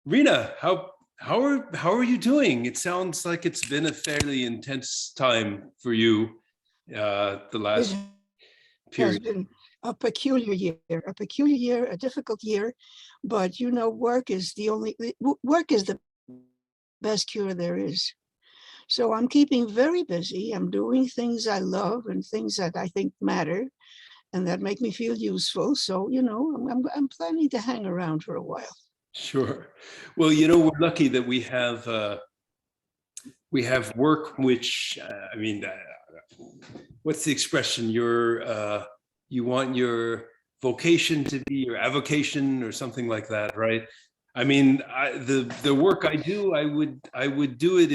Rhina, how are you doing? It sounds like it's been a fairly intense time for you, the It last has period. been a peculiar year, a difficult year, but work is the best cure there is. So I'm keeping very busy. I'm doing things I love and things that I think matter and that make me feel useful. So, I'm planning to hang around for a while. Sure. Well, we're lucky that we have work which what's the expression? You want your vocation to be your avocation or something like that, right? I mean, the work I do, I would do it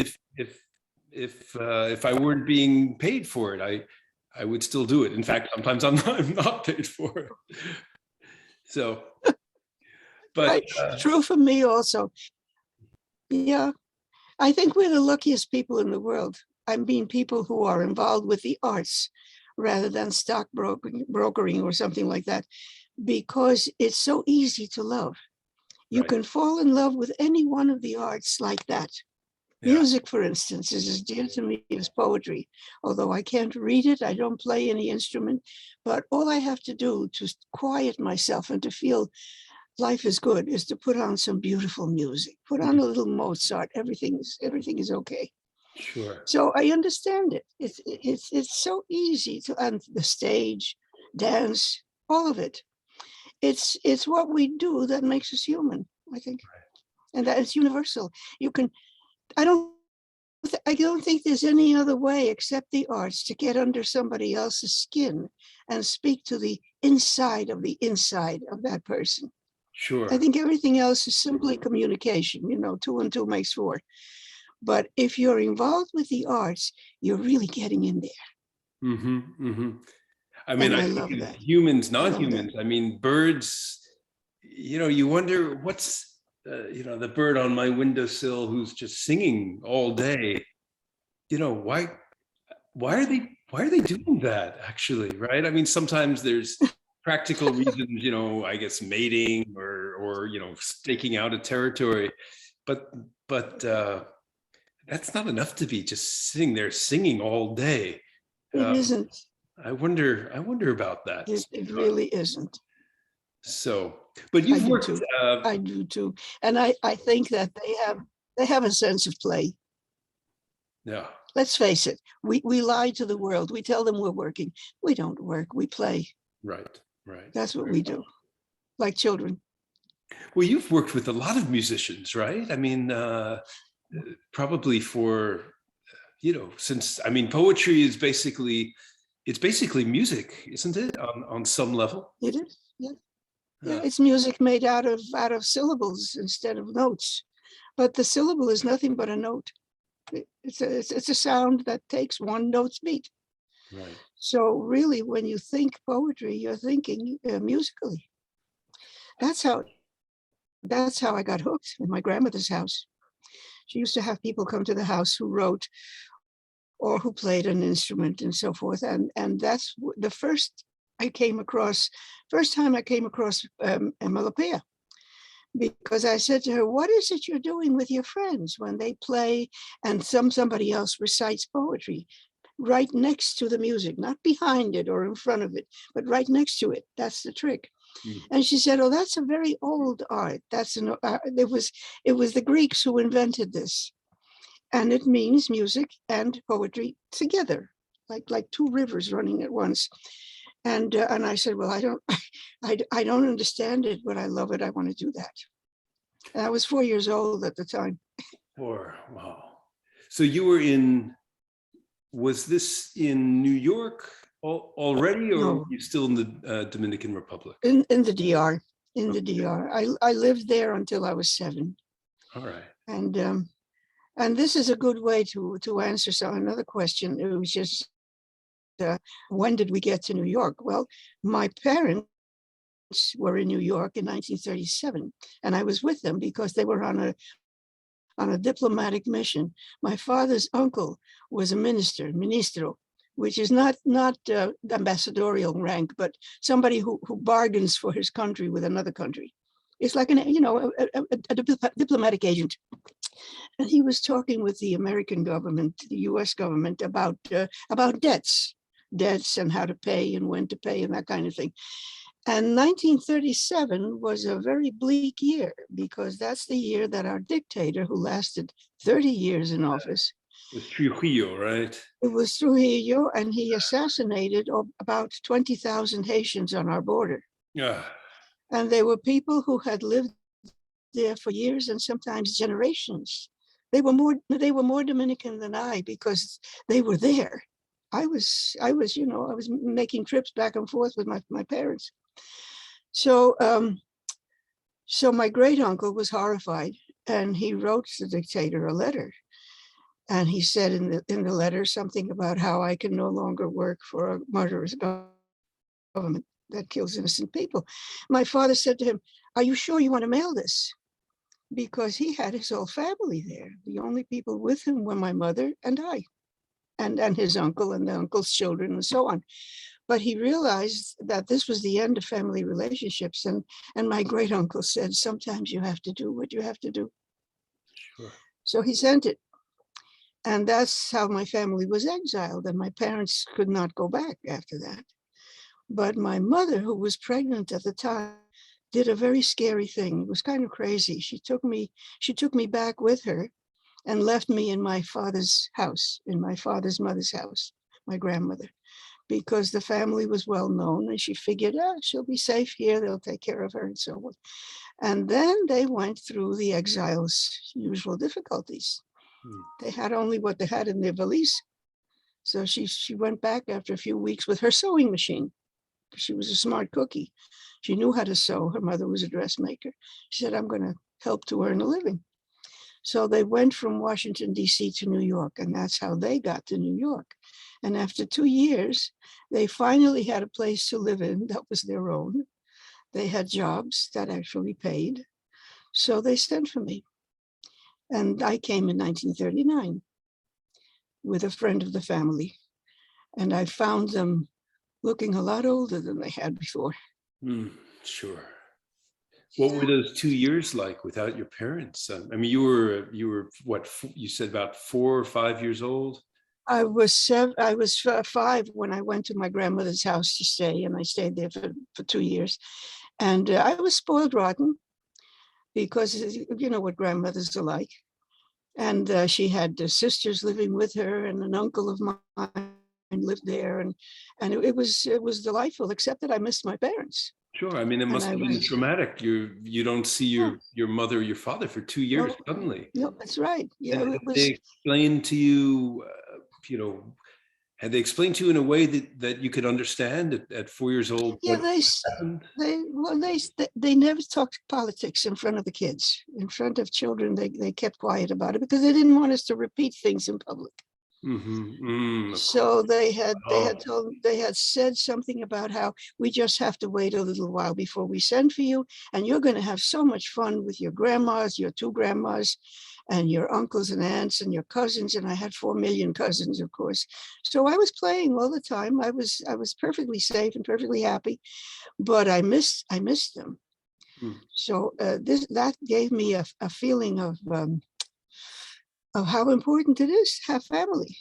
if I weren't being paid for it. I would still do it. In fact, sometimes I'm not paid for it. So, but Right. True for me also. Yeah. I think we're the luckiest people in the world. I mean, people who are involved with the arts rather than brokering or something like that, because it's so easy to love. You right, can fall in love with any one of the arts like that. yeah, Music, for instance, is as dear to me as poetry. Although I can't read it, I don't play any instrument, but all I have to do to quiet myself and to feel life is good is to put on some beautiful music, put on a little Mozart. Everything is okay. sure. So I understand it. It's so easy to, and the stage, dance, all of it. It's what we do that makes us human, I think, and that is universal. You can. I don't. I don't think there's any other way except the arts to get under somebody else's skin and speak to the inside of that person. I Sure. think everything else is simply communication. Two and two makes four. But if you're involved with the arts, you're really getting in there. Mm-hmm. Mm-hmm. I mean, And I I think love of that. humans, I love that. non-humans. I mean, birds. You wonder what's the bird on my windowsill who's just singing all day. Why are they doing that? Actually, right? I mean, sometimes there's practical reasons. I guess mating or staking out a territory, but but that's not enough to be just sitting there singing all day. It Um, isn't. I wonder about that. It really isn't. So, but I you've do worked, too. I do too. And I think that they have a sense of play. yeah, Let's face it. We lie to the world. We tell them we're working. We don't work. We play. right, right. That's what we do, like children. Well, you've worked with a lot of musicians, right? I mean, probably since poetry is basically music, isn't it? On some level. It is. Yeah. Yeah. Uh, It's music made out of syllables instead of notes. But the syllable is nothing but a note. It's a sound that takes one note's beat. right. So really, when you think poetry, you're thinking musically. That's how that's how I got hooked in my grandmother's house. She used to have people come to the house who wrote or who played an instrument and so forth. And that's the first time I came across Melopea, because I said to her, "What is it you're doing with your friends when they play and somebody else recites poetry?" Right next to the music, not behind it or in front of it, but right next to it. That's the trick. Mm. And she said, "Oh, that's a very old art. It was the Greeks who invented this, and it means music and poetry together, like two rivers running at once." And I said, "Well, I don't, I don't understand it, but I love it. I want to do that." And I was 4 years old at the time. Or wow. So was this in New York already, or were No, you still in the Dominican Republic? in the DR, in Oh, the DR. I lived there until I was 7, all right. and this is a good way to answer another question. It was just, when did we get to New York? Well, my parents were in New York in 1937, and I was with them because they were on a diplomatic mission. My father's uncle was a ministro, which is not ambassadorial rank, but somebody who bargains for his country with another country. It's like a diplomatic agent. And he was talking with the American government, the US government, about debts and how to pay and when to pay and that kind of thing. And 1937 was a very bleak year because that's the year that our dictator, who lasted 30 years in office, It was Trujillo, right? it was Trujillo, and he assassinated about 20,000 Haitians on our border. Yeah. And they were people who had lived there for years and sometimes generations. They were more Dominican than I because they were there. I was making trips back and forth with my parents. So my great uncle was horrified, and he wrote the dictator a letter. And he said in the letter something about how I can no longer work for a murderous government that kills innocent people. My father said to him, "Are you sure you want to mail this?" Because he had his whole family there. The only people with him were my mother and I, and his uncle and the uncle's children and so on. But he realized that this was the end of family relationships. And my great uncle said, sometimes you have to do what you have to do. Sure. So he sent it. And that's how my family was exiled. And my parents could not go back after that. But my mother, who was pregnant at the time, did a very scary thing. It was kind of crazy. She took me back with her and left me in my father's house, in my father's mother's house, my grandmother, because the family was well known, and she figured, she'll be safe here, they'll take care of her and so on. And then they went through the exile's usual difficulties. They had only what they had in their valise. So she went back after a few weeks with her sewing machine. She was a smart cookie. She knew how to sew. Her mother was a dressmaker. She said, I'm going to help to earn a living. So they went from Washington, D.C. to New York, and that's how they got to New York. And after 2 years, they finally had a place to live in that was their own. They had jobs that actually paid. So they sent for me. And I came in 1939 with a friend of the family. And I found them looking a lot older than they had before. Sure. What were those 2 years like without your parents? I mean, you were what, you said about 4 or 5 years old? I was 5 when I went to my grandmother's house to stay, and I stayed there for 2 years. And I was spoiled rotten because you know what grandmothers are like. And she had sisters living with her, and an uncle of mine lived there, and it was delightful, except that I missed my parents. Sure. I mean, it must have been traumatic. You don't see your mother or your father for 2 years suddenly. No, that's right. Yeah, and it was. They explained to you, had they explained to you in a way that you could understand at 4 years old? Yeah, happened? they never talked politics in front of the kids. In front of children, they kept quiet about it because they didn't want us to repeat things in public. So they had said something about how we just have to wait a little while before we send for you, and you're going to have so much fun with your grandmas, your 2 grandmas, and your uncles and aunts and your cousins. And I had 4 million cousins, of course. So I was playing all the time. I was perfectly safe and perfectly happy, but I missed them. So that gave me a feeling of how important it is to have family,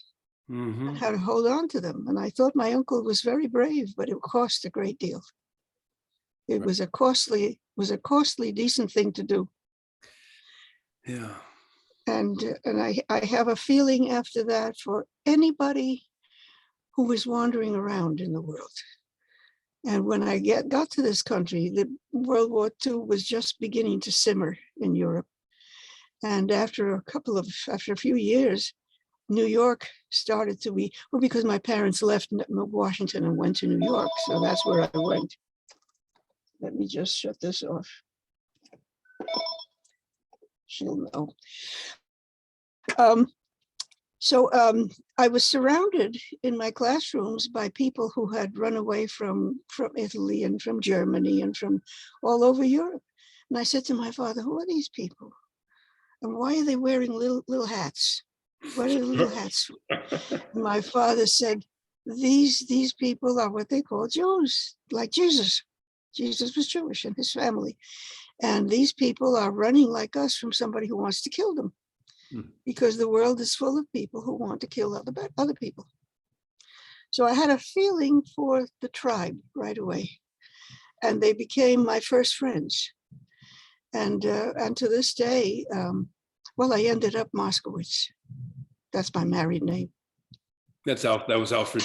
and how to hold on to them. And I thought my uncle was very brave, but it cost a great deal. It was a costly, decent thing to do. Yeah. And I have a feeling after that for anybody who was wandering around in the world. And when I got to this country, the World War II was just beginning to simmer in Europe. And after a few years, New York started to be, because my parents left Washington and went to New York. So that's where I went. Let me just shut this off. She'll know. I was surrounded in my classrooms by people who had run away from Italy and from Germany and from all over Europe. And I said to my father, who are these people? And why are they wearing little hats? What are the little hats? My father said, these people are what they call Jews, like Jesus. Jesus was Jewish and his family. And these people are running like us from somebody who wants to kill them, because the world is full of people who want to kill other people. So I had a feeling for the tribe right away, and they became my first friends. And to this day, well, I ended up Moskowitz. That's my married name. That was Alfred.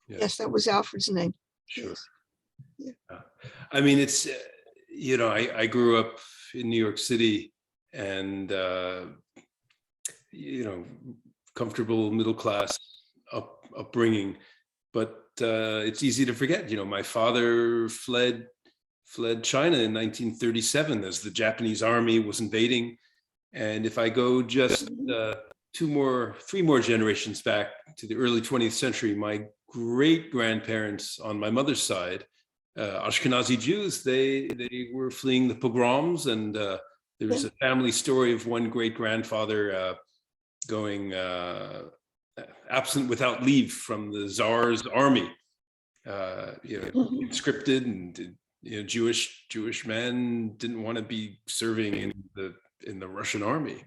Yeah. Yes, that was Alfred's name. Sure. Yes. Yeah. I mean, it's, I grew up in New York City, and, comfortable middle class upbringing, but it's easy to forget. My father fled China in 1937 as the Japanese army was invading. And if I go just three more generations back to the early 20th century, my great grandparents on my mother's side, Ashkenazi Jews, they were fleeing the pogroms, and there was a family story of one great grandfather going absent without leave from the Tsar's army, conscripted, and Jewish men didn't want to be serving in the Russian army.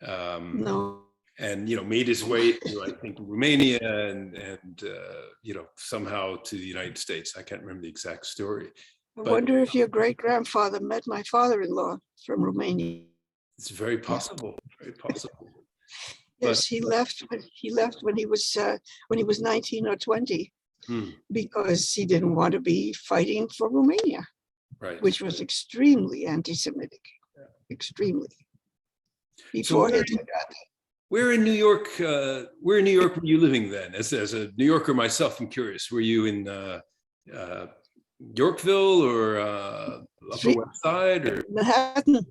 No. And made his way through, I think, Romania and somehow to the United States. I can't remember the exact story. I wonder if your great grandfather met my father-in-law from Romania. It's very possible. Very possible. Yes, he left when he was 19 or 20, because he didn't want to be fighting for Romania, right? Which was extremely anti-Semitic, extremely. Before Hitler got there. Where in New York were you living then? As a New Yorker myself, I'm curious. Were you in Yorkville or Upper West Side or Manhattan?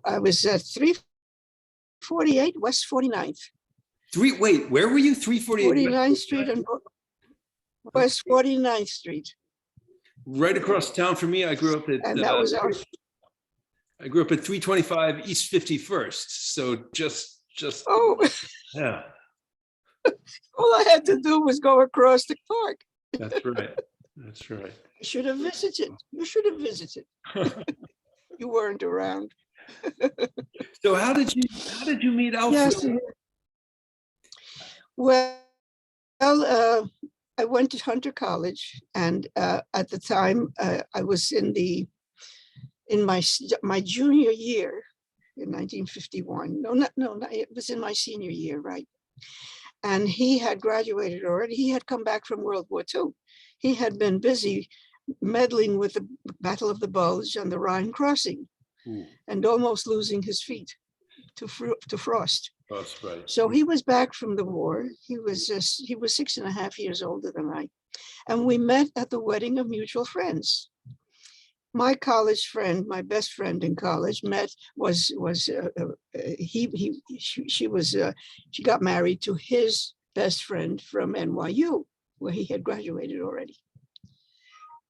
I was at 348 West 49th. Wait, where were you? 348 49th Street and West 49th Street. Right across town from me. I grew up at. And that was our. I grew up at 325 East 51st. So just. Oh. Yeah. All I had to do was go across the park. That's right. That's right. I should have visited. You should have visited. You weren't around. So how did you meet Alfred? Yes. Well, I went to Hunter College, and at the time I was in my junior year in 1951. No, it was in my senior year, right? And he had graduated already. He had come back from World War II. He had been busy meddling with the Battle of the Bulge and the Rhine crossing, and almost losing his feet to frost. That's right. So he was back from the war. He was 6.5 years older than I, and we met at the wedding of mutual friends. My college friend, my best friend in college, she got married to his best friend from NYU, where he had graduated already.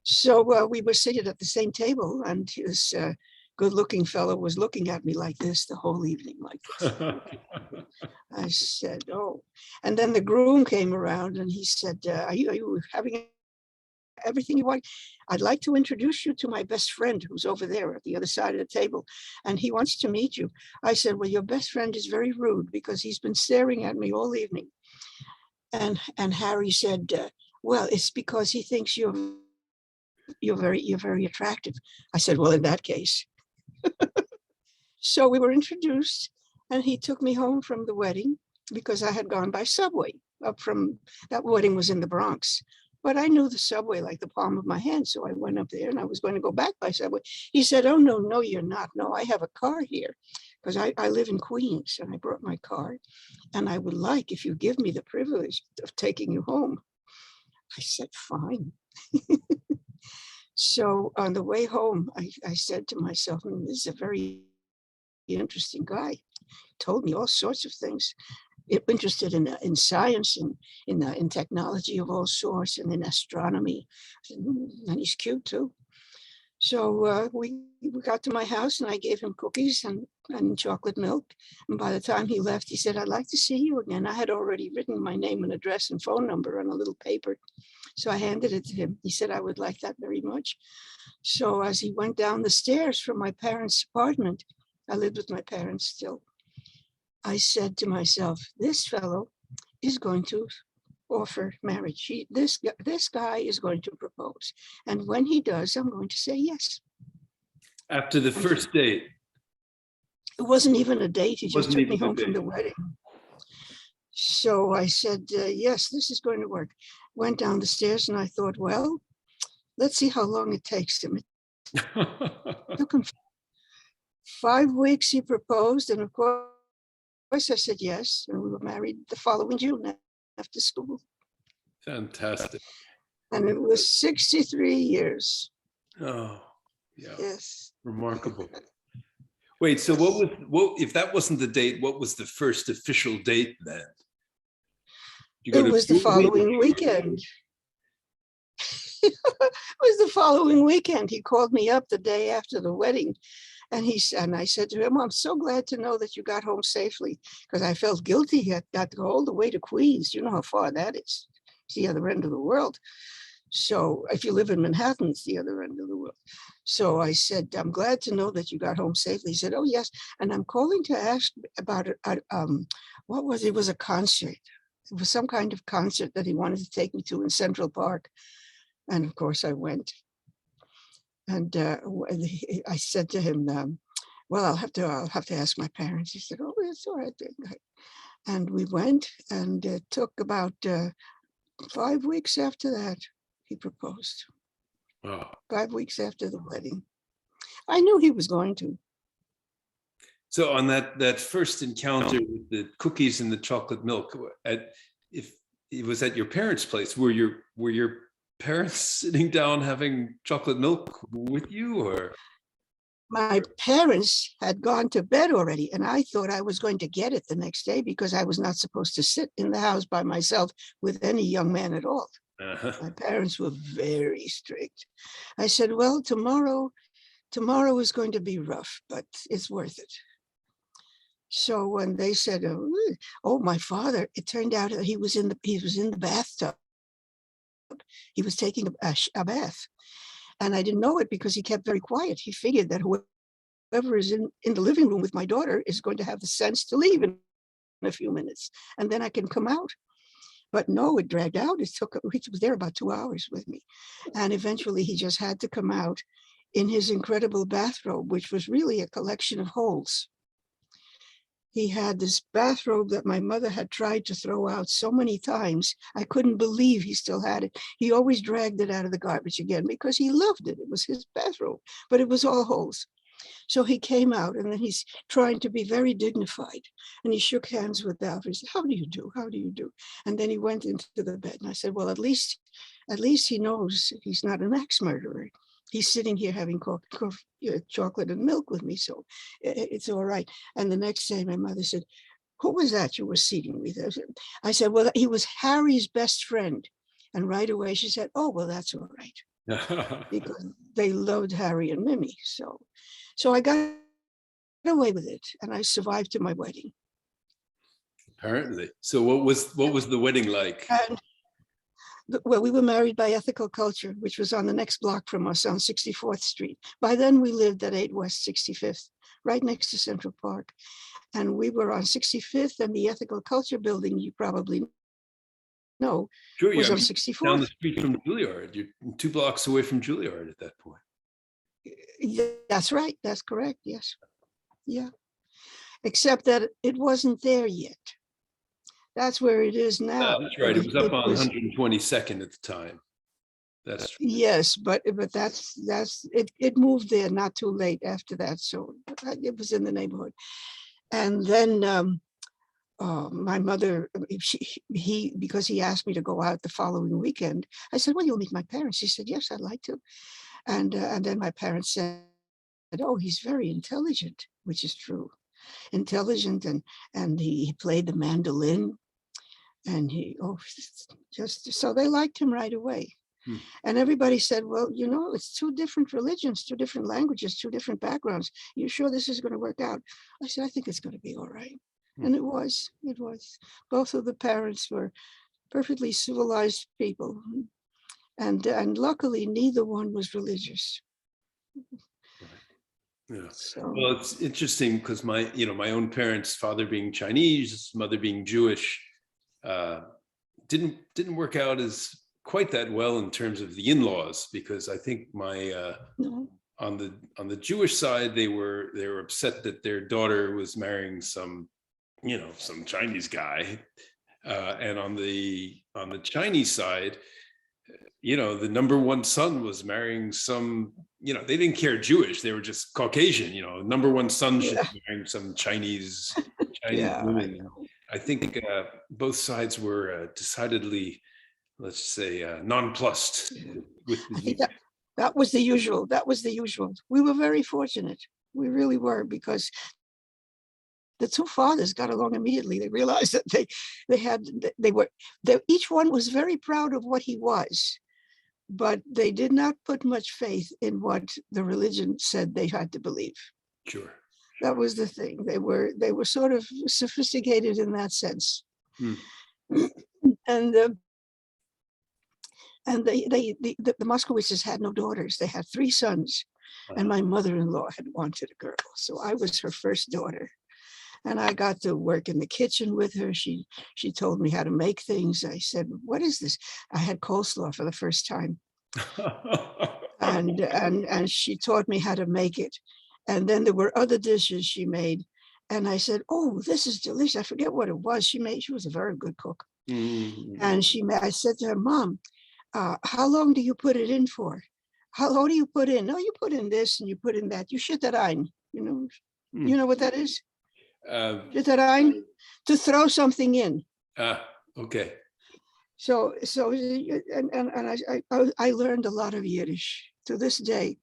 So we were seated at the same table, and this good-looking fellow was looking at me like this the whole evening, like this. I said, "Oh," and then the groom came around, and he said, "Are you having everything you want? I'd like to introduce you to my best friend who's over there at the other side of the table, and he wants to meet you." I said, "Well, your best friend is very rude because he's been staring at me all evening." And Harry said, "Well, it's because he thinks you're very attractive." I said, "Well, in that case." So we were introduced, and he took me home from the wedding because I had gone by subway up from, that wedding was in the Bronx. But I knew the subway like the palm of my hand. So I went up there, and I was going to go back by subway. He said, "Oh, no, you're not. No, I have a car here because I live in Queens, and I brought my car. And I would like, if you give me the privilege of taking you home." I said, "Fine." So on the way home, I said to myself, "This is a very interesting guy." He told me all sorts of things. Interested in science and in technology of all sorts, and in astronomy, and he's cute too. So we got to my house, and I gave him cookies and chocolate milk. And by the time he left, he said, "I'd like to see you again." I had already written my name and address and phone number on a little paper So I handed it to him. He said, I would like that very much. So as he went down the stairs from my parents' apartment, I lived with my parents still, I said to myself, this fellow is going to offer marriage. This guy is going to propose. And when he does, I'm going to say yes. After the first date? It wasn't even a date. He just Wasn't took me even a home from the date. wedding. So I said, yes, this is going to work. Went down the stairs and I thought, well, let's see how long it takes him. It took him 5 weeks, he proposed. And of course, I said yes. And we were married the following June after school. Fantastic. And it was 63 years. Oh, yeah. Yes. Remarkable. Wait, so what if that wasn't the date, what was the first official date then? It was the following weekend. It was the following weekend. He called me up the day after the wedding. And I said to him, I'm so glad to know that you got home safely, because I felt guilty. He had got to go all the way to Queens. You know how far that is. It's the other end of the world. So if you live in Manhattan, it's the other end of the world. So I said, I'm glad to know that you got home safely. He said, oh, yes. And I'm calling to ask about it. What was it? It was a concert. It was some kind of concert that he wanted to take me to in Central Park. And of course I went. And I said to him, well, I'll have to ask my parents. He said, oh, it's all right. And we went, and it took about 5 weeks after that, he proposed. Wow. 5 weeks after the wedding. I knew he was going to. So on that first encounter with the cookies and the chocolate milk, if it was at your parents' place, were your parents sitting down having chocolate milk with you, or? My parents had gone to bed already, and I thought I was going to get it the next day because I was not supposed to sit in the house by myself with any young man at all. Uh-huh. My parents were very strict. I said, well, tomorrow is going to be rough, but it's worth it. So when they said, oh, my father, it turned out that he was in the bathtub. He was taking a bath. And I didn't know it because he kept very quiet. He figured that whoever is in the living room with my daughter is going to have the sense to leave in a few minutes, and then I can come out. But no, it dragged out. He was there about 2 hours with me. And eventually he just had to come out in his incredible bathrobe, which was really a collection of holes. He had this bathrobe that my mother had tried to throw out so many times. I couldn't believe he still had it. He always dragged it out of the garbage again because he loved it. It was his bathrobe, but it was all holes. So he came out, and then he's trying to be very dignified. And he shook hands with Alfred. He said, how do you do? How do you do? And then he went into the bed. And I said, well, at least he knows he's not an axe murderer. He's sitting here having chocolate and milk with me, so it's all right. And the next day, my mother said, who was that you were seating with? I said, well, he was Harry's best friend. And right away she said, oh, well, that's all right. Because they loved Harry and Mimi. So I got away with it, and I survived to my wedding. Apparently. So what was the wedding like? And well, we were married by Ethical Culture, which was on the next block from us on 64th Street. By then we lived at 8 West 65th, right next to Central Park. And we were on 65th, and the Ethical Culture building, you probably know, Sure, was yeah, on 64th. down the street from Juilliard. You're 2 blocks away from Juilliard at that point. That's right. That's correct. Yes. Yeah. Except that it wasn't there yet. That's where it is now. That's right. It was up on 122nd at the time. That's true. Yes, but that's it moved there not too late after that. So it was in the neighborhood. And then my mother, because he asked me to go out the following weekend, I said, well, you'll meet my parents. He said, yes, I'd like to. And then my parents said, oh, he's very intelligent, which is true. Intelligent, and he played the mandolin, and just so they liked him right away. And everybody said, well, it's 2 different religions, 2 different languages, 2 different backgrounds. You sure this is going to work out? I said, I think it's going to be all right. And it was. Both of the parents were perfectly civilized people. And luckily neither one was religious. Yeah. So Well, it's interesting because my own parents, father being Chinese, mother being Jewish, uh, didn't work out as quite that well in terms of the in-laws, because I think no. on the Jewish side, they were upset that their daughter was marrying some Chinese guy, and on the Chinese side, the number one son was marrying some, they didn't care Jewish, they were just Caucasian, number one son should Yeah, be marrying some Chinese yeah, I woman. know. I think both sides were decidedly, let's say, nonplussed Yeah. with I think the. that was the usual. That was the usual. We were very fortunate. We really were, because the two fathers got along immediately. They realized that each one was very proud of what he was, but they did not put much faith in what the religion said they had to believe. Sure. That was the thing. They were sort of sophisticated in that sense. Hmm. And the Moskowitzes had no daughters. They had three sons, and my mother-in-law had wanted a girl, so I was her first daughter. And I got to work in the kitchen with her. She told me how to make things. I said, "What is this?" I had coleslaw for the first time, and she taught me how to make it. And then there were other dishes she made, and I said, "Oh, this is delicious." I forget what it was she made. She was a very good cook, and I said to her, "Mom, how long do you put it in for? How do you put in? No, you put in this and you put in that. You schitterein. You know what that is? Uh, Schitterein, to throw something in." okay. So I learned a lot of Yiddish to this day.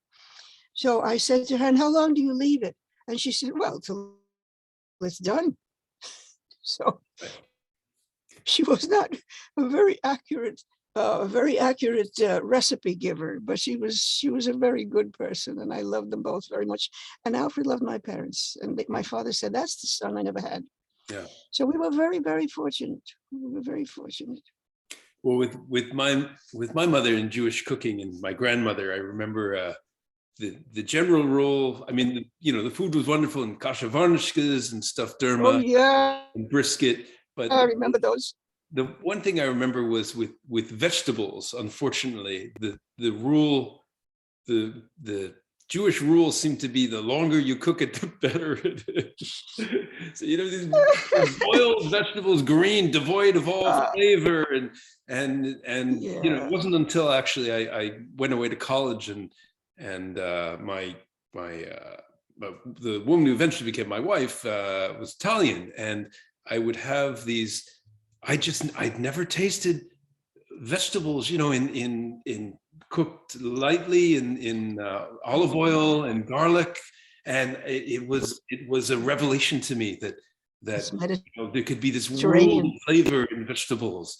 So I said to her, "And how long do you leave it?" And she said, "Well, till it's done." So she was not a very accurate recipe giver, but she was a very good person, and I loved them both very much. And Alfred loved my parents, and my father said, "That's the son I never had." Yeah. So we were very, very fortunate. We were very fortunate. Well, with my mother in Jewish cooking and my grandmother, I remember the general rule. I mean, the food was wonderful, and kasha varnishkas and stuffed Oh derma yeah, and brisket. But I remember those. the one thing I remember was with vegetables. Unfortunately, the rule, the Jewish rule seemed to be the longer you cook it, the better it is. So these boiled vegetables, green, devoid of all flavor, and it Yeah, wasn't until actually I went away to college, and my the woman who eventually became my wife was Italian, and I would have these. I'd never tasted vegetables, in cooked lightly in olive oil and garlic, and it was a revelation to me that it's there could be this world Mediterranean. flavor in vegetables.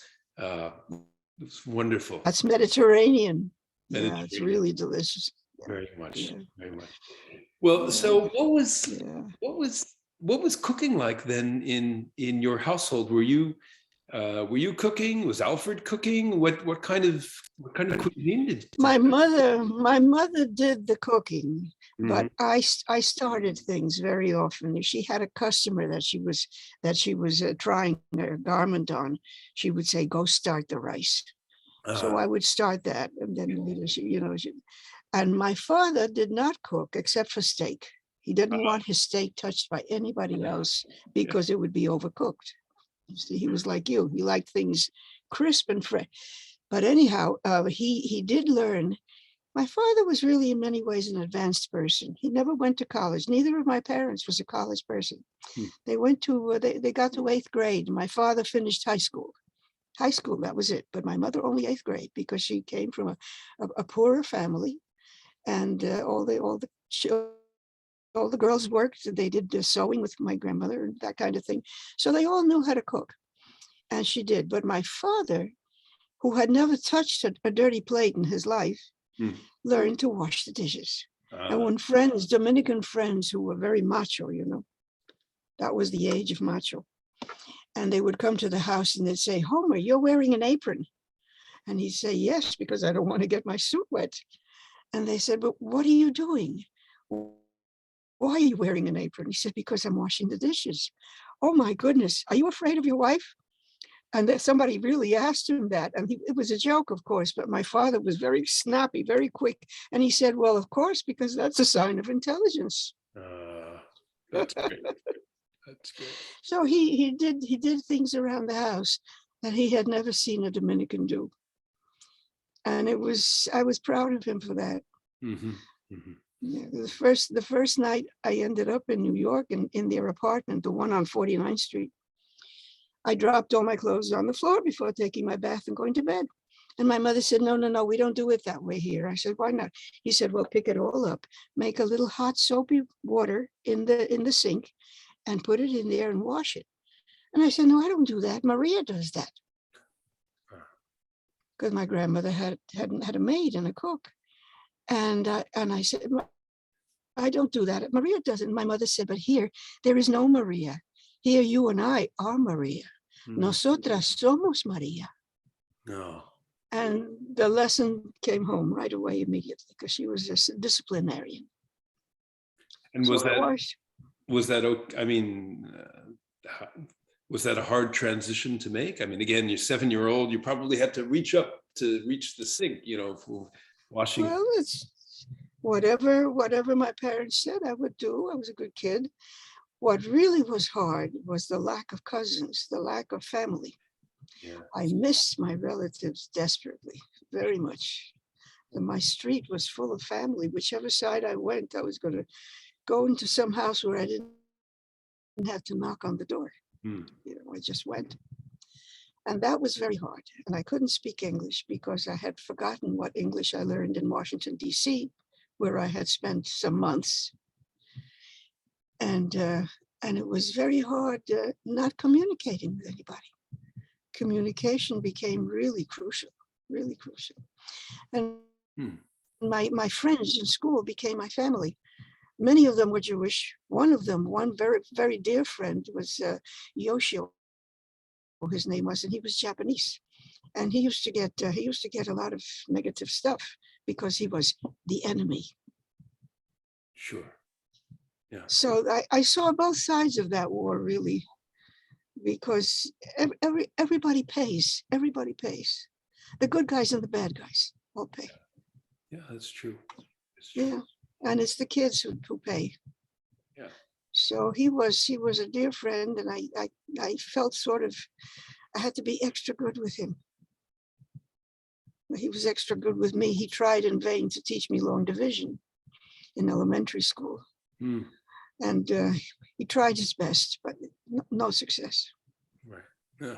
It's wonderful. That's Mediterranean. Yeah, it's Mediterranean, really delicious. Yeah, very much, yeah, very much. Well, yeah, so yeah. what was cooking like then in your household? Were you cooking? Was Alfred cooking? What kind of cuisine did? My mother did the cooking, Mhm. but I started things very often. If she had a customer that she was trying a garment on, she would say, "Go start the rice." So Uh, I would start that, and then and my father did not cook except for steak. He didn't want his steak touched by anybody else yeah. because it would be overcooked. See, he was like you. He liked things crisp and fresh. But anyhow, he did learn. My father was really in many ways an advanced person. He never went to college. Neither of my parents was a college person. Hmm. They went to they got to eighth grade. My father finished high school. High school, that was it. But my mother only eighth grade because she came from a poorer family, and all the girls worked. They did the sewing with my grandmother and that kind of thing. So they all knew how to cook, and she did. But my father, who had never touched a dirty plate in his life, Hmm. learned to wash the dishes. And Uh, when Dominican friends who were very macho, that was the age of macho, and they would come to the house and they'd say, "Homer, you're wearing an apron." And he'd say, yes, because I don't want to get my suit wet. And they said, but what are you doing? Why are you wearing an apron? He said, because I'm washing the dishes. Oh my goodness, are you afraid of your wife? And that somebody really asked him that. And it was a joke, of course, but my father was very snappy, very quick. And he said, well, of course, because that's a sign of intelligence. That's great. That's great. So he did things around the house that he had never seen a Dominican do. And I was proud of him for that. Mm-hmm. Mm-hmm. Yeah, the first night I ended up in New York in their apartment, the one on 49th Street. I dropped all my clothes on the floor before taking my bath and going to bed. And my mother said, no, we don't do it that way here. I said, why not? He said, well, pick it all up, make a little hot soapy water in the sink and put it in there and wash it. And I said, no, I don't do that. Maria does that. Because my grandmother had a maid and a cook. And I said, I don't do that. Maria doesn't. My mother said, but here, there is no Maria. Here, you and I are Maria. Nosotras somos Maria. No. And the lesson came home right away immediately because she was a disciplinarian. And was so that, I mean, was that a hard transition to make? I mean, again, you're 7-year-old, you probably had to reach up to reach the sink, for washing. Well, it's whatever my parents said I would do. I was a good kid. What really was hard was the lack of cousins, the lack of family. Yeah. I missed my relatives desperately, very much. And my street was full of family. Whichever side I went, I was going to go into some house where I didn't have to knock on the door. I just went. And that was very hard. And I couldn't speak English because I had forgotten what English I learned in Washington, D.C., where I had spent some months. And it was very hard not communicating with anybody. Communication became really crucial. And my friends in school became my family. Many of them were Jewish. One very, very dear friend was Yoshio, his name was, and he was Japanese. And he used to get a lot of negative stuff because he was the enemy. Sure. Yeah. So I saw both sides of that war, really, because everybody pays. Everybody pays. The good guys and the bad guys all pay. Yeah, that's true. Yeah, and it's the kids who pay. Yeah. So he was a dear friend, and I felt sort of I had to be extra good with him. He was extra good with me. He tried in vain to teach me long division in elementary school. And he tried his best, but no success. Right. Yeah.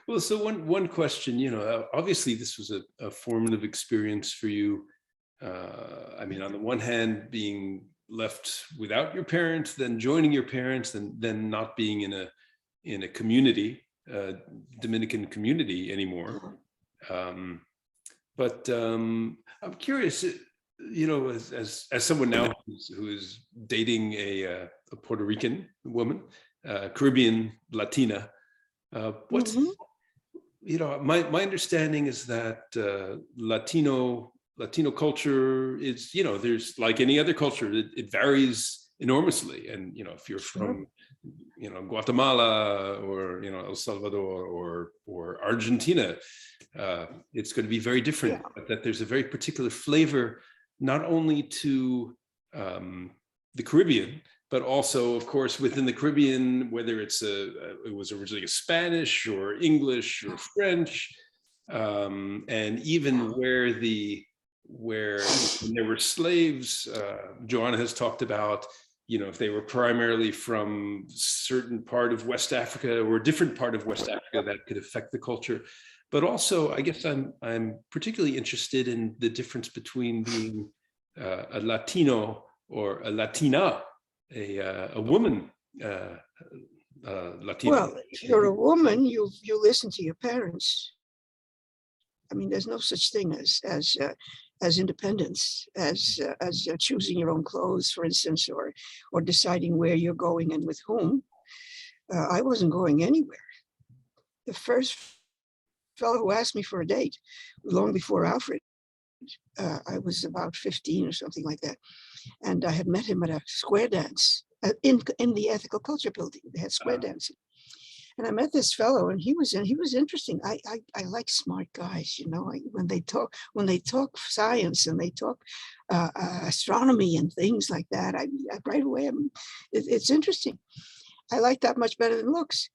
Well, so one question, obviously this was a formative experience for you. I mean, on the one hand, being left without your parents, then joining your parents, and then not being in a community, Dominican community anymore. But I'm curious, as someone now who is dating a Puerto Rican woman, Caribbean Latina, what's my understanding is that Latino culture is, there's like any other culture, it varies enormously. And if you're from Guatemala or El Salvador or Argentina, it's going to be very different. Yeah. But that there's a very particular flavor, not only to the Caribbean, but also, of course, within the Caribbean, whether it was originally a Spanish or English or French, and even where there were slaves, Joanna has talked about, if they were primarily from certain part of West Africa or a different part of West Africa, that could affect the culture. But also, I guess I'm particularly interested in the difference between being a Latino or a Latina, a woman Latina. Well, if you're a woman, you listen to your parents. I mean, there's no such thing as independence, as choosing your own clothes, for instance, or deciding where you're going and with whom. I wasn't going anywhere. The first fellow who asked me for a date long before Alfred. I was about 15 or something like that. And I had met him at a square dance in the Ethical Culture Building. They had square dancing. And I met this fellow, and he was interesting. I like smart guys, you know, when they talk science and they talk astronomy and things like that. I right away, it's interesting. I like that much better than looks.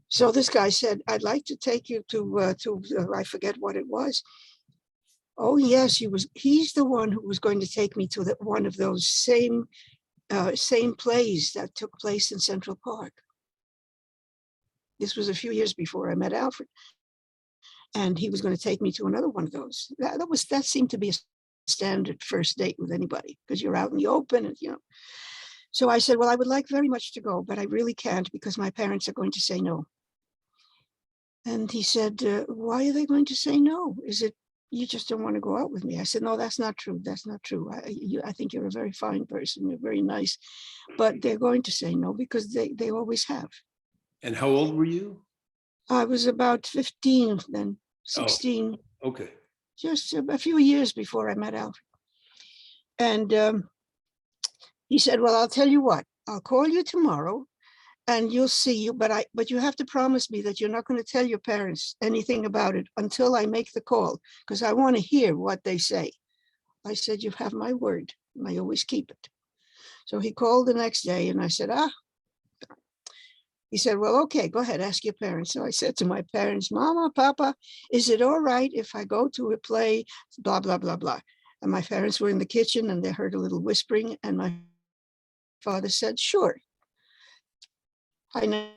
So this guy said, "I'd like to take you to I forget what it was." Oh yes, he's the one who was going to take me to one of those same plays that took place in Central Park. This was a few years before I met Alfred, and he was going to take me to another one of those. That seemed to be a standard first date with anybody, because you're out in the open, and you know. So I said, well, I would like very much to go, but I really can't because my parents are going to say no. And he said, why are they going to say no? Is it you just don't want to go out with me? I said, no, that's not true. That's not true. I think you're a very fine person. You're very nice, but they're going to say no because they always have. And how old were you? I was about 15 then, 16. Oh, okay. Just a few years before I met Alfred. And he said, well, I'll tell you what, I'll call you tomorrow and you'll see you, but you have to promise me that you're not going to tell your parents anything about it until I make the call, because I want to hear what they say. I said, you have my word, and I always keep it. So he called the next day and I said, he said, well, okay, go ahead, ask your parents. So I said to my parents, Mama, Papa, is it all right if I go to a play, blah, blah, blah, blah. And my parents were in the kitchen and they heard a little whispering, and my father said, sure. I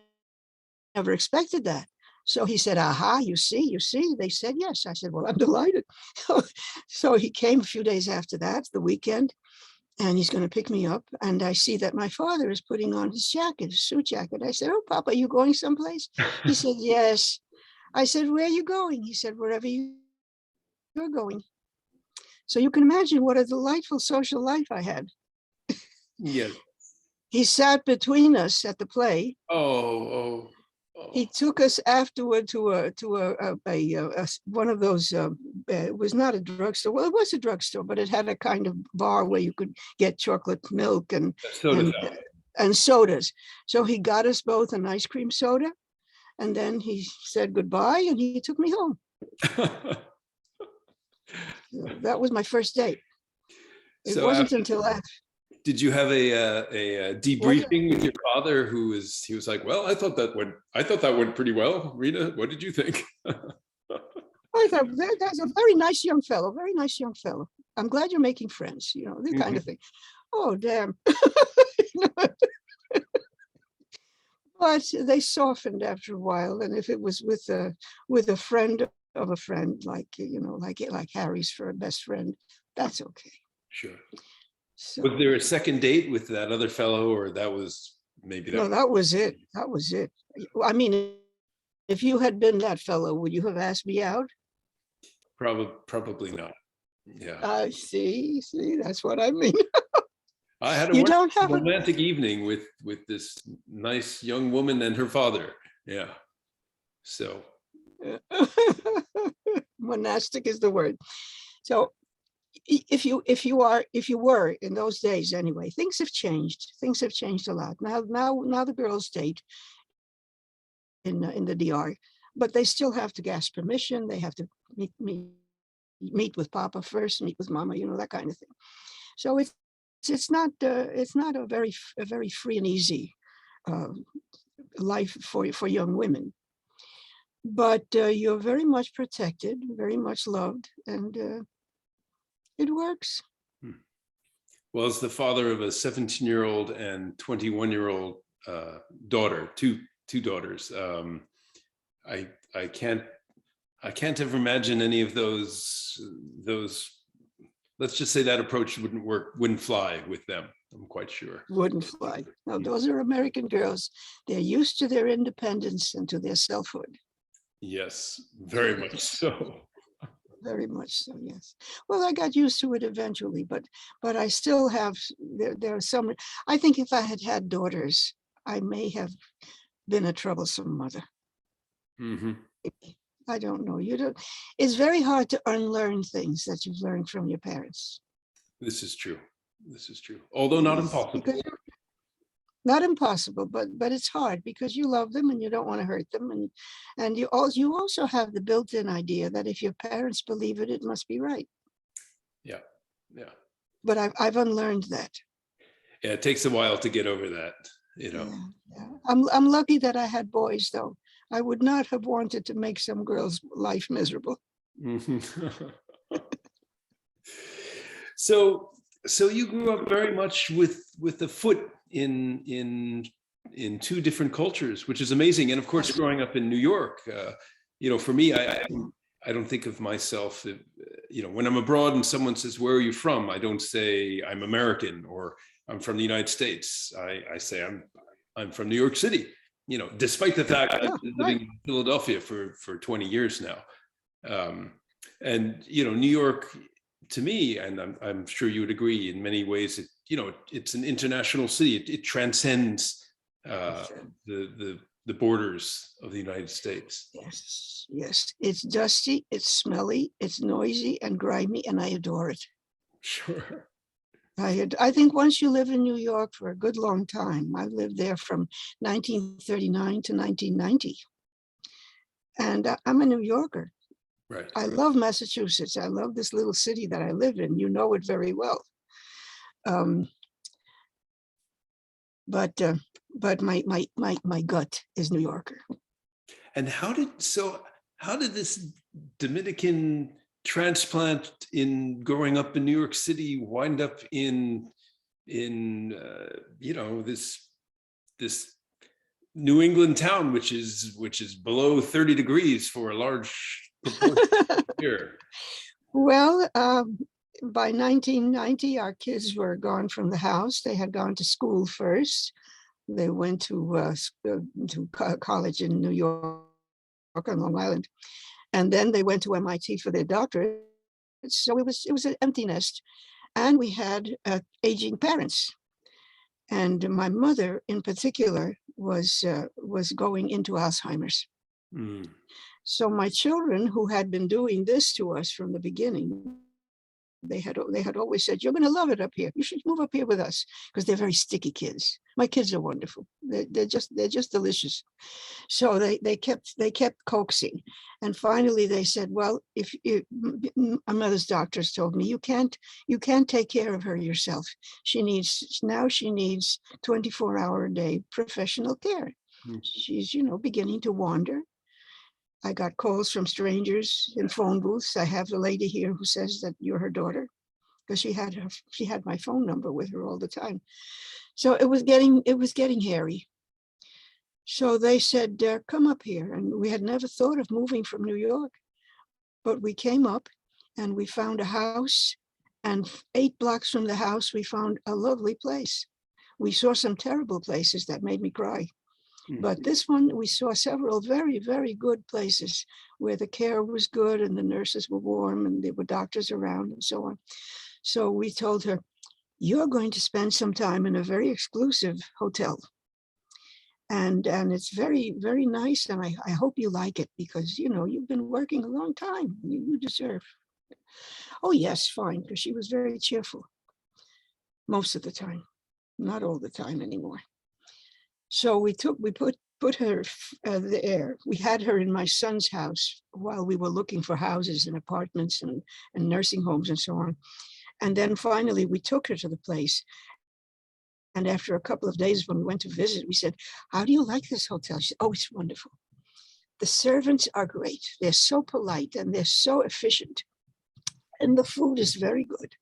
never expected that. So he said, aha, you see, they said yes. I said, well, I'm delighted. So he came a few days after that, the weekend, and he's going to pick me up. And I see that my father is putting on his jacket, his suit jacket. I said, oh, Papa, are you going someplace? He said, yes. I said, where are you going? He said, wherever you're going. So you can imagine what a delightful social life I had. Yes. He sat between us at the play. Oh. He took us afterward to one of those. It was not a drugstore. Well, it was a drugstore, but it had a kind of bar where you could get chocolate milk and sodas. So he got us both an ice cream soda, and then he said goodbye, and he took me home. That was my first date. It wasn't until after. Did you have a debriefing with your father he was like, well, I thought that went pretty well. Rhina, what did you think? I thought that's a very nice young fellow, I'm glad you're making friends, you know, that kind of thing. Oh, damn. But they softened after a while. And if it was with a friend of a friend, like, you know, like Harry's for a best friend, that's okay. Sure. So, was there a second date with that other fellow, or that was maybe that? No, that was it. That was it. I mean, if you had been that fellow, would you have asked me out? Probably not. Yeah. I see, that's what I mean. I had a romantic evening with this nice young woman and her father. Yeah. So. Monastic is the word. So if you were in those days anyway, things have changed. Things have changed a lot. Now the girls date in the DR, but they still have to ask permission. They have to meet with Papa first, meet with Mama, you know, that kind of thing. So it's not a very free and easy life for young women. But you're very much protected, very much loved, and it works. Well, as the father of a 17-year-old and 21-year-old daughter, two daughters, I can't ever imagine any of those. Let's just say that approach wouldn't fly with them. I'm quite sure. Wouldn't fly. No, those are American girls. They're used to their independence and to their selfhood. Yes, very much so. Very much so, yes. Well, I got used to it eventually, but I still have, there are some, I think if I had had daughters, I may have been a troublesome mother. I don't know. You don't. It's very hard to unlearn things that you've learned from your parents. This is true. This is true. Although not impossible. Because not impossible, but it's hard because you love them and you don't want to hurt them, and you also have the built-in idea that if your parents believe it, it must be right. Yeah, yeah. But I've unlearned that. Yeah, it takes a while to get over that, you know. Yeah. I'm lucky that I had boys, though. I would not have wanted to make some girl's life miserable. So you grew up very much with a foot in two different cultures, which is amazing. And of course, growing up in New York, you know, for me, I don't think of myself, you know, when I'm abroad and someone says, "Where are you from?" I don't say I'm American or I'm from the United States. I say I'm from New York City. You know, despite the fact I've been living in Philadelphia for 20 years now. And, you know, New York, to me, and I'm sure you would agree, in many ways, you know, it's an international city. It transcends the borders of the United States. Yes. It's dusty, it's smelly, it's noisy and grimy, and I adore it. Sure. I think once you live in New York for a good long time, I lived there from 1939 to 1990. And I'm a New Yorker. Right. I love Massachusetts. I love this little city that I live in. You know it very well. But my gut is New Yorker. And how did this Dominican transplant in growing up in New York City wind up in you know, this New England town, which is below 30 degrees for a large proportion here? Well, by 1990, our kids were gone from the house. They had gone to school first. They went to college in New York on Long Island, and then they went to MIT for their doctorate. So it was an empty nest, and we had aging parents. And my mother, in particular, was going into Alzheimer's. Mm. So my children, who had been doing this to us from the beginning, they had always said, "You're going to love it up here. You should move up here with us," because they're very sticky kids. My kids are wonderful. They're just delicious. So they kept coaxing, and finally they said, "Well, if my mother's doctors told me you can't take care of her yourself. She needs 24-hour a day professional care. Mm. She's beginning to wander." I got calls from strangers in phone booths. I have the lady here who says that you're her daughter, because she had my phone number with her all the time. So it was getting hairy. So they said, "Come up here." And we had never thought of moving from New York, but we came up and we found a house, and 8 blocks from the house, we found a lovely place. We saw some terrible places that made me cry. But this one, we saw several very, very good places where the care was good and the nurses were warm and there were doctors around and so on. So we told her, "You're going to spend some time in a very exclusive hotel. And it's very, very nice. And I hope you like it, because, you've been working a long time. You deserve." "Oh, yes, fine." Because she was very cheerful most of the time, not all the time anymore. So we put her there. We had her in my son's house while we were looking for houses and apartments and nursing homes and so on. And then finally we took her to the place. And after a couple of days, when we went to visit, we said, "How do you like this hotel?" She said, "Oh, it's wonderful. The servants are great. They're so polite and they're so efficient. And the food is very good.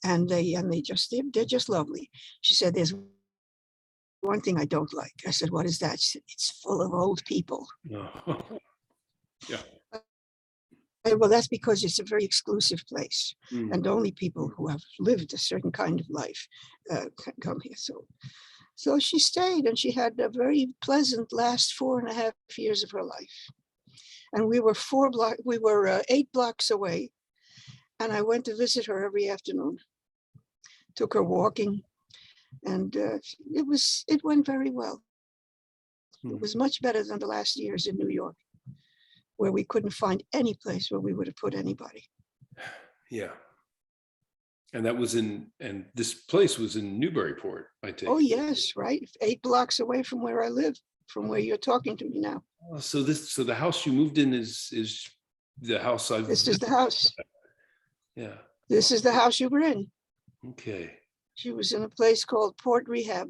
And they're just lovely." She said, "There's one thing I don't like." I said, "What is that?" She said, "It's full of old people." No. Yeah. Well, that's because it's a very exclusive place, Mm. and only people who have lived a certain kind of life can come here. So she stayed, and she had a very pleasant last 4.5 years of her life. And we were 8 blocks away, and I went to visit her every afternoon. Took her walking, and it went very well. It was much better than the last years in New York. where we couldn't find any place where we would have put anybody. Yeah. And that was and this place was in Newburyport, I take Oh, it. yes, right. 8 blocks away from where I live, from where you're talking to me now. Oh, so the house you moved in is the house I've. This is the house. Yeah. This is the house you were in. Okay. She was in a place called Port Rehab.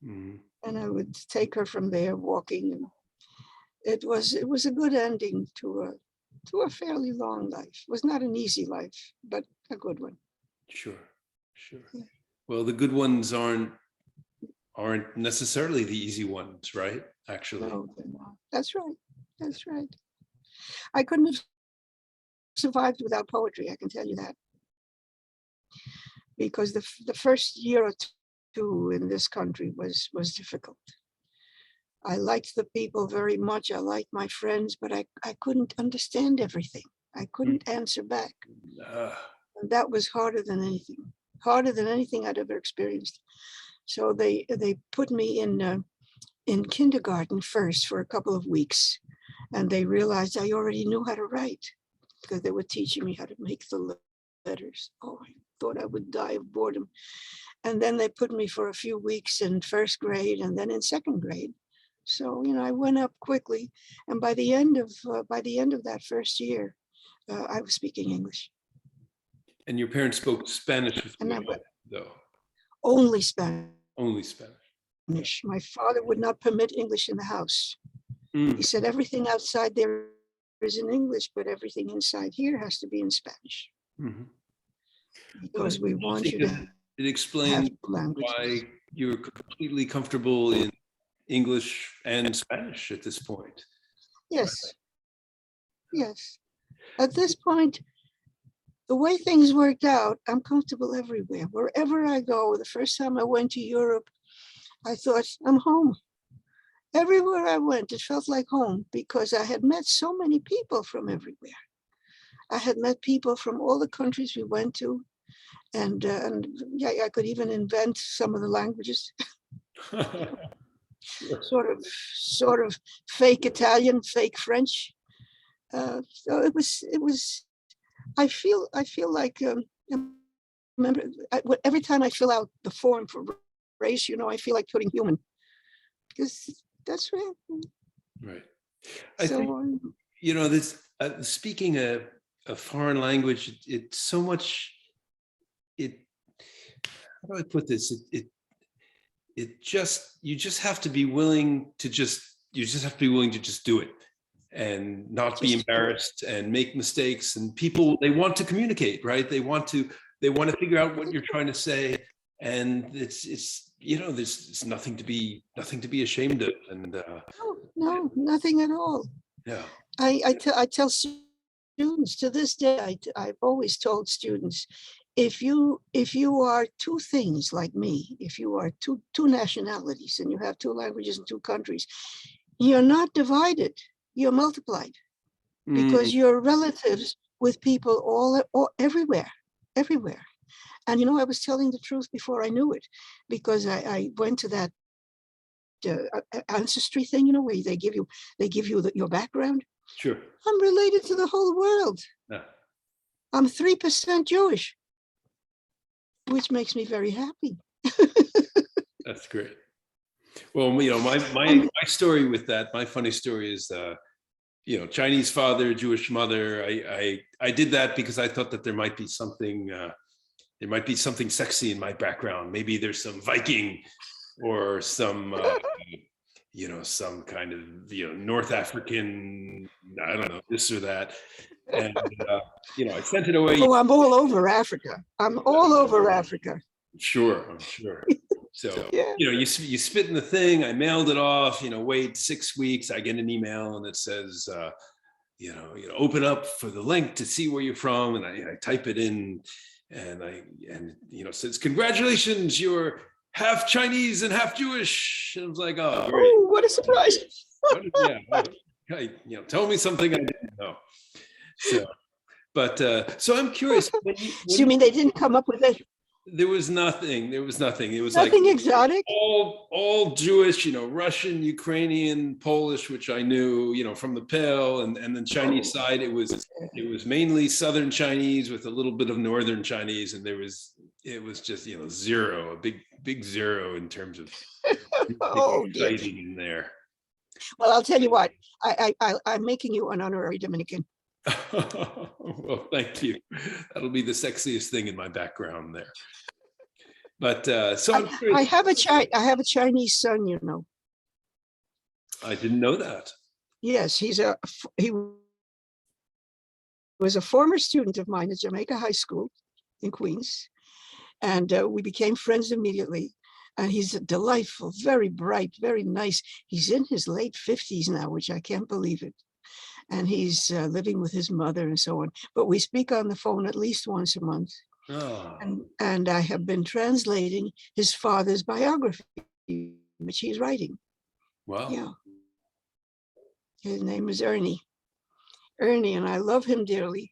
Mhm. And I would take her from there walking. And it was a good ending to a fairly long life. It was not an easy life, but a good one. Sure. Sure. Yeah. Well, the good ones aren't necessarily the easy ones, right? Actually. No, they're not. That's right. That's right. I couldn't have survived without poetry, I can tell you that. Because the first year or two in this country was difficult. I liked the people very much. I liked my friends, but I couldn't understand everything. I couldn't answer back. And that was harder than anything I'd ever experienced. So they put me in kindergarten first for a couple of weeks, and they realized I already knew how to write because they were teaching me how to make the letters. Oh, I thought I would die of boredom. And then they put me for a few weeks in first grade and then in second grade. So, I went up quickly. And by the end of that first year, I was speaking English. And your parents spoke Spanish with And you, though? Only Spanish. Only Spanish. My father would not permit English in the house. He said everything outside there is in English, but everything inside here has to be in Spanish. Mm-hmm. Because we want you to it explains why you're completely comfortable in English and Spanish at this point. Yes. Yes. At this point, the way things worked out, I'm comfortable everywhere. Wherever I go, the first time I went to Europe, I thought, I'm home. Everywhere I went, it felt like home because I had met so many people from everywhere. I had met people from all the countries we went to. And yeah, I could even invent some of the languages. Sure. sort of fake Italian, fake French. So it was. I feel like remember every time I fill out the form for race, I feel like putting human because that's right. Right. I think this speaking a foreign language. It's so much. How do I put this? You just have to be willing to just do it and not be embarrassed and make mistakes. And people, they want to communicate, right? They want to figure out what you're trying to say. And it's there's nothing to be ashamed of. And no, nothing at all. Yeah. I tell students to this day, I've always told students, if you are two things like me, if you are two nationalities and you have two languages in two countries, you're not divided, you're multiplied because you're relatives with people all everywhere. And I was telling the truth before I knew it, because I went to that ancestry thing, where they give you your background. Sure. I'm related to the whole world. Yeah. I'm 3% Jewish, which makes me very happy. That's great. Well, my story with that, my funny story is, Chinese father, Jewish mother. I did that because I thought that there might be something sexy in my background. Maybe there's some Viking or some, some kind of, North African, I don't know, this or that. And, I sent it away. Oh, I'm all over Africa. I'm all over Africa. Sure, I'm sure. So, yeah. You spit in the thing, I mailed it off, wait 6 weeks, I get an email and it says, open up for the link to see where you're from. And I type it in and it says, congratulations, you're half Chinese and half Jewish. And I was like, oh, great. Oh, what a surprise. Tell me something I didn't know. So, but so I'm curious. So you mean they didn't come up with it? There was nothing. There was nothing. It was like Nothing exotic? all Jewish, Russian, Ukrainian, Polish, which I knew, from the Pale, and then Chinese side, it was mainly Southern Chinese with a little bit of Northern Chinese, and it was just, zero, a big zero in terms of Oh, dear. exciting in there. Well, I'll tell you what, I'm making you an honorary Dominican. Well, thank you. That'll be the sexiest thing in my background there. But so I'm curious. I have a Chinese son, I didn't know that. Yes, he was a former student of mine at Jamaica High School in Queens, and we became friends immediately. And he's delightful, very bright, very nice. He's in his late 50s now, which I can't believe it. And he's living with his mother and so on. But we speak on the phone at least once a month. Oh. And I have been translating his father's biography, which he's writing. Wow. Yeah. His name is Ernie, and I love him dearly.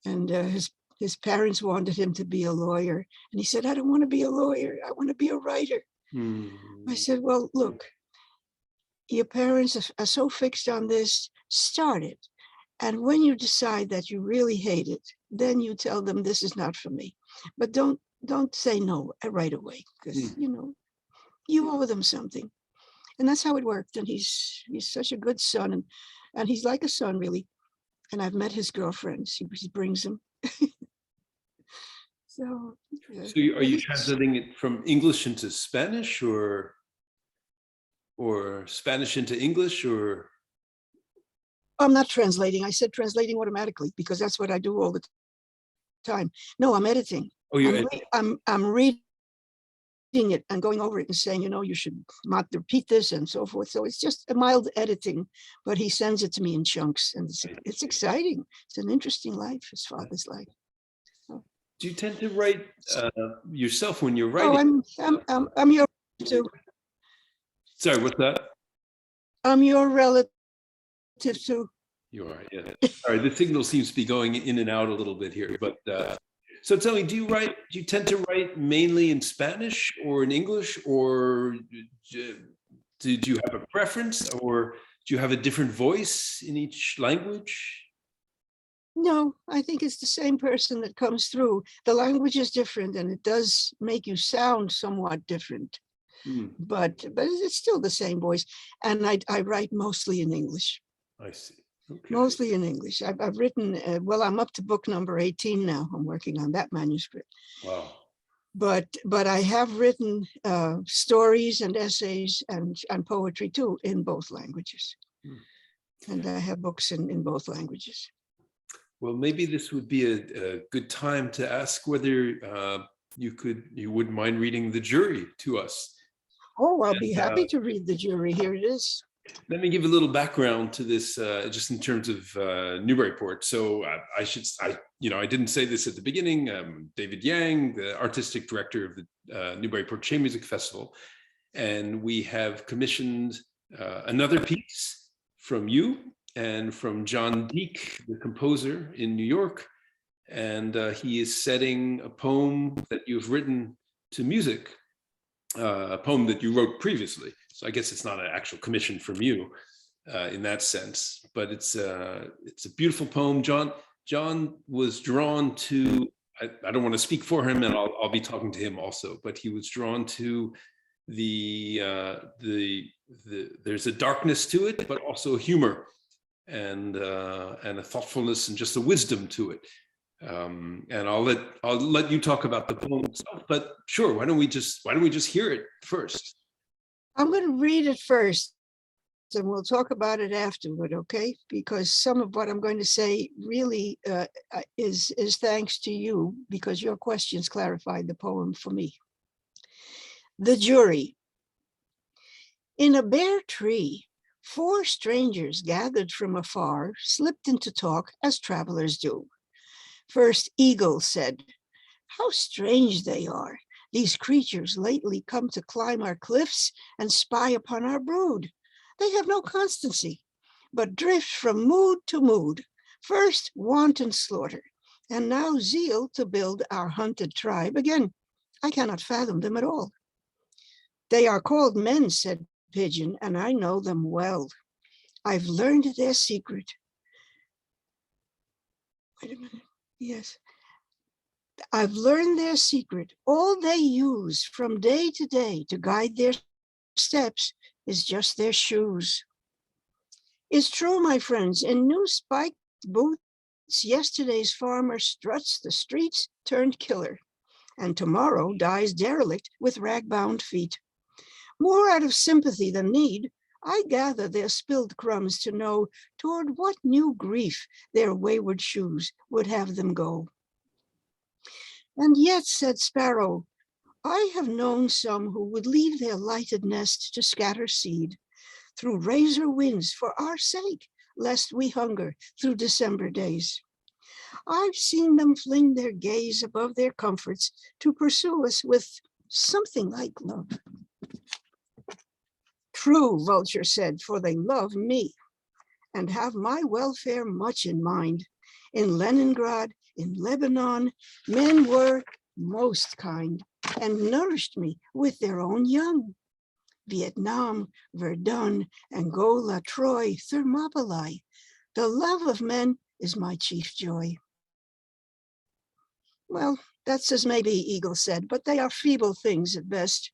And his parents wanted him to be a lawyer. And he said, I don't want to be a lawyer. I want to be a writer. I said, well, look, your parents are so fixed on this, start it. And when you decide that you really hate it, then you tell them this is not for me. But don't say no right away, because, you owe them something. And that's how it worked. And he's such a good son. And he's like a son, really. And I've met his girlfriends. He brings them. So are you translating it from English into Spanish, or Spanish into English, or? I'm not translating. I said translating automatically because that's what I do all the time. No, I'm editing. Oh, you're editing. I'm reading it and going over it and saying, you should not repeat this and so forth. So it's just a mild editing, but he sends it to me in chunks, and it's exciting. It's an interesting life, his father's life. So. Do you tend to write yourself when you're writing? Oh, I'm your too. Sorry, what's that? I'm your relative too. You are, yeah. Sorry, the signal seems to be going in and out a little bit here, but so tell me, do you tend to write mainly in Spanish or in English, or do you have a preference, or do you have a different voice in each language? No, I think it's the same person that comes through. The language is different, and it does make you sound somewhat different. But it's still the same voice. And I write mostly in English. I see. Okay. Mostly in English. I've written, I'm up to book number 18 now. I'm working on that manuscript. Wow. But I have written stories and essays and poetry too in both languages. And I have books in both languages. Well, maybe this would be a good time to ask whether you wouldn't mind reading The Jury to us. Oh, I'll be happy to read The Jury. Here it is. Let me give a little background to this, just in terms of Newburyport. So I didn't say this at the beginning. David Yang, the artistic director of the Newburyport Chamber Music Festival, and we have commissioned another piece from you and from John Deek, the composer in New York, and he is setting a poem that you've written to music, a poem that you wrote previously. So I guess it's not an actual commission from you in that sense, but it's a beautiful poem. John was drawn to, I don't want to speak for him, and I'll be talking to him also, but he was drawn to there's a darkness to it, but also humor and a thoughtfulness and just a wisdom to it. And I'll let you talk about the poem itself, but sure, why don't we just hear it first? I'm going to read it first, and we'll talk about it afterward, okay? Because some of what I'm going to say really is thanks to you, because your questions clarified the poem for me. The Jury. In a bare tree, 4 strangers gathered from afar slipped into talk as travelers do. First Eagle said, "How strange they are. These creatures lately come to climb our cliffs and spy upon our brood. They have no constancy, but drift from mood to mood. First wanton slaughter, and now zeal to build our hunted tribe. Again, I cannot fathom them at all. They are called men, said Pigeon, and I know them well. I've learned their secret. Wait a minute. Yes. I've learned their secret. All they use from day to day to guide their steps is just their shoes. It's true, my friends, in new spiked boots, yesterday's farmer struts the streets turned killer, and tomorrow dies derelict with rag-bound feet. More out of sympathy than need, I gather their spilled crumbs to know toward what new grief their wayward shoes would have them go. And yet, said Sparrow, I have known some who would leave their lighted nest to scatter seed through razor winds for our sake, lest we hunger through December days. I've seen them fling their gaze above their comforts to pursue us with something like love. True, Vulture said, for they love me and have my welfare much in mind. In Leningrad, in Lebanon, men were most kind and nourished me with their own young. Vietnam, Verdun, Angola, Troy, Thermopylae. The love of men is my chief joy. Well, that's as maybe, Eagle said, but they are feeble things at best.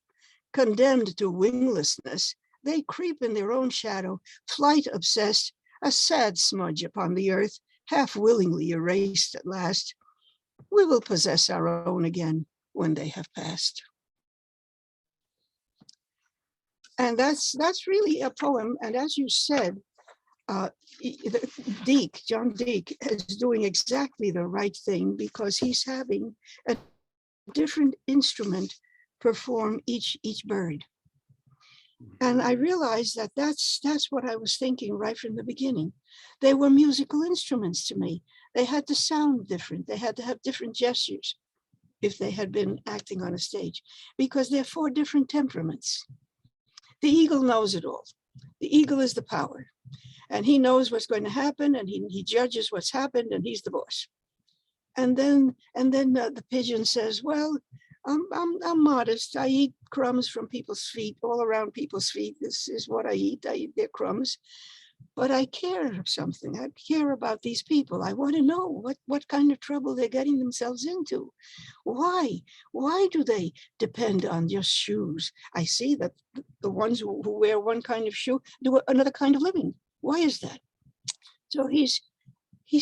Condemned to winglessness, they creep in their own shadow, flight obsessed, a sad smudge upon the earth, half willingly erased at last. We will possess our own again when they have passed. And that's really a poem. And as you said, John Deek is doing exactly the right thing because he's having a different instrument perform each bird. And I realized that that's what I was thinking right from the beginning. They were musical instruments to me. They had to sound different. They had to have different gestures if they had been acting on a stage, because they're 4 different temperaments. The eagle knows it all. The eagle is the power, and he knows what's going to happen, and he judges what's happened, and he's the boss. And then the pigeon says, well, I'm modest. I eat crumbs from people's feet, all around people's feet. This is what I eat. I eat their crumbs. But I care something. I care about these people. I want to know what kind of trouble they're getting themselves into. Why? Why do they depend on just shoes? I see that the ones who wear one kind of shoe do another kind of living. Why is that? So he's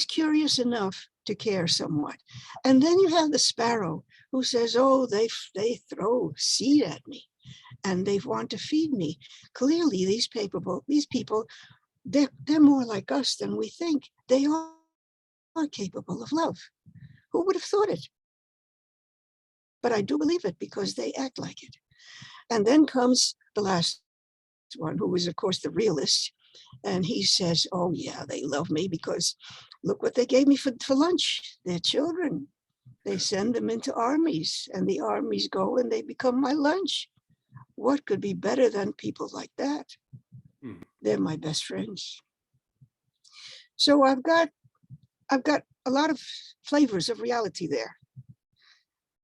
curious enough to care somewhat. And then you have the sparrow who says, oh, they throw seed at me and they want to feed me. Clearly, these people, they're more like us than we think. They are capable of love. Who would have thought it? But I do believe it because they act like it. And then comes the last one, who is, of course, the realist. And he says, oh, yeah, they love me because look what they gave me for lunch. They're children. They send them into armies, and the armies go and they become my lunch. What could be better than people like that? They're my best friends. So I've got a lot of flavors of reality there,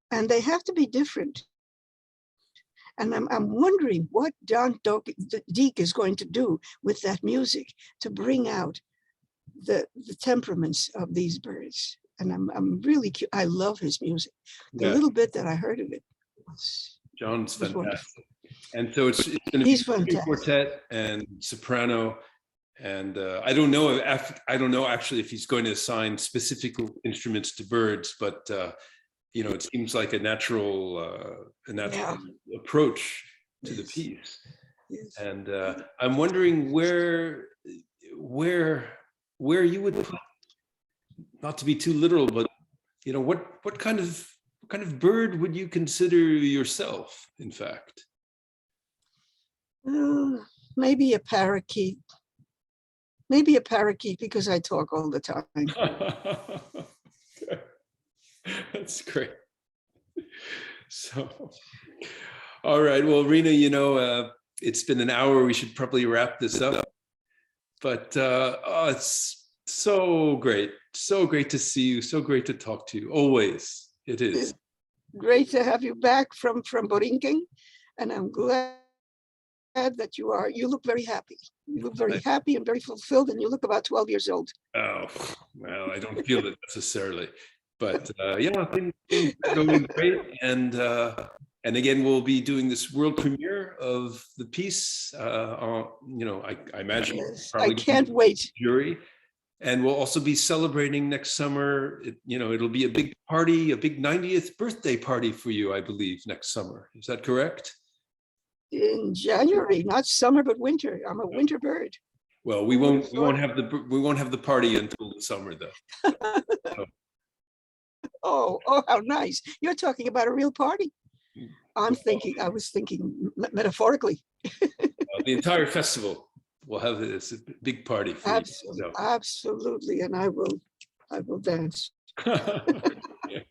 and they have to be different. And I'm wondering what John Deek is going to do with that music to bring out the temperaments of these birds. And I'm really curious. I love his music. The little bit that I heard of it John's fantastic. Wonderful. And so it's going to be string quartet and soprano. And I don't know actually if he's going to assign specific instruments to birds, but it seems like a natural approach to the piece. Yes. And I'm wondering where you would put, not to be too literal, but what kind of bird would you consider yourself, in fact? Maybe a parakeet. Maybe a parakeet because I talk all the time. That's great. So, all right. Well, Rhina, it's been an hour. We should probably wrap this up. But it's So great. So great to see you. So great to talk to you. Always. It is. It's great to have you back from Borinquen, and I'm glad that you look very happy. You look very happy and very fulfilled, and you look about 12 years old. Oh, well, I don't feel it necessarily, but yeah, things are going great. And again, we'll be doing this world premiere of the piece. I imagine Yes, I probably can't wait. jury. And we'll also be celebrating next summer. It'll be a big party, a big 90th birthday party for you, I believe, next summer. Is that correct? In January, not summer, but winter. I'm a winter bird. Well, we won't have the party until the summer, though. Oh, how nice. You're talking about a real party. I was thinking metaphorically. The entire festival will have this big party for Absolutely, you. absolutely, and I will dance. Yeah.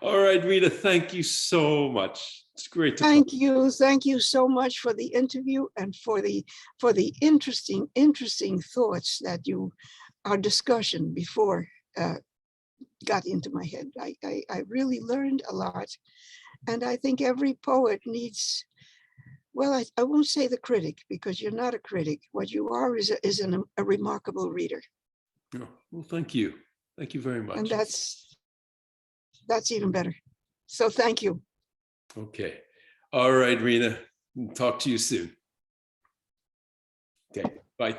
All right, Rita, thank you so much. It's great to Thank you so much for the interview and for the interesting thoughts that our discussion before got into my head. I really learned a lot, and I think every poet needs. Well, I won't say the critic, because you're not a critic. What you are is a remarkable reader. Oh, well, thank you. Thank you very much. And that's even better. So thank you. Okay. All right, Rina. Talk to you soon. Okay. Bye.